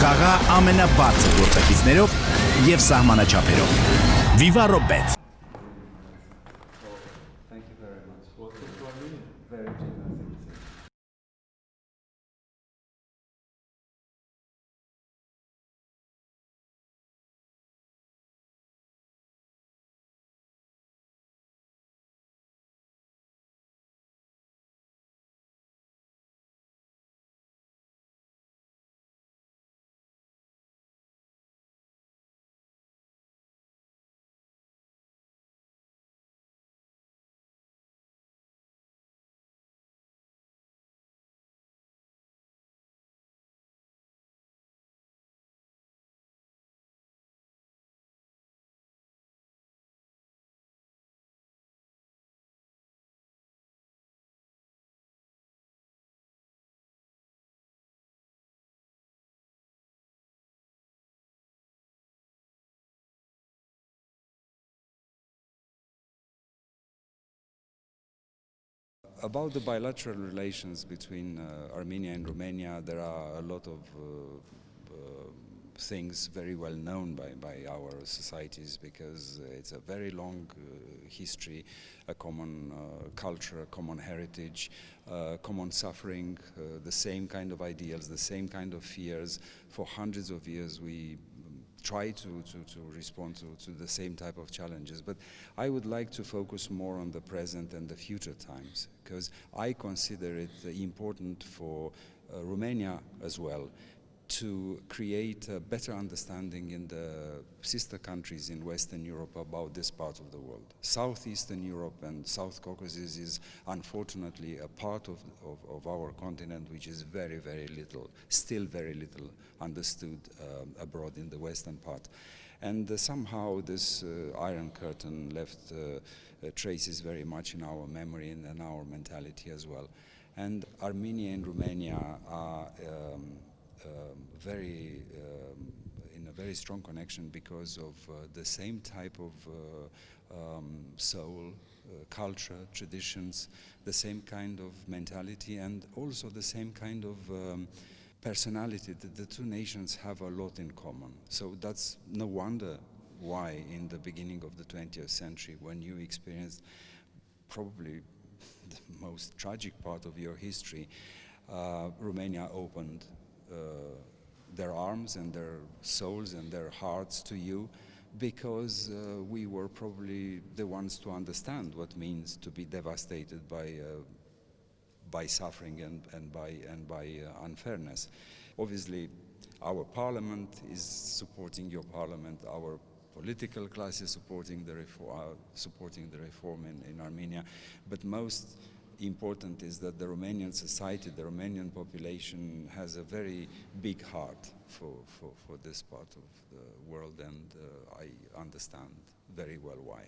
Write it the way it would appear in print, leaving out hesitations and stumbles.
Խաղա ամենաբարձր գործակիցներով եւ սահմանաչափերով։ Viva Robet. Thank you very much. Welcome to Armenia. Very generous. About the bilateral relations between Armenia and Romania, there are a lot of things very well known by our societies, because it's a very long history, a common culture, a common heritage, common suffering, the same kind of ideals, the same kind of fears. For hundreds of years we try to respond to the same type of challenges. But I would like to focus more on the present and the future times, because I consider it important for Romania as well to create a better understanding in the sister countries in Western Europe about this part of the world. Southeastern Europe and South Caucasus is unfortunately a part of our continent which is still very little understood abroad in the western part. And somehow this Iron Curtain left traces very much in our memory and in our mentality as well. And Armenia and Romania are in a very strong connection because of the same type of soul, culture, traditions, the same kind of mentality, and also the same kind of personality. That the two nations have a lot in common. So that's no wonder why in the beginning of the 20th century, when you experienced probably the most tragic part of your history, Romania opened their arms and their souls and their hearts to you, because we were probably the ones to understand what it means to be devastated by suffering and by unfairness. Obviously, our parliament is supporting your parliament, our political class is supporting the reform in Armenia, but most important is that the Romanian society, the Romanian population has a very big heart for this part of the world, and I understand very well why.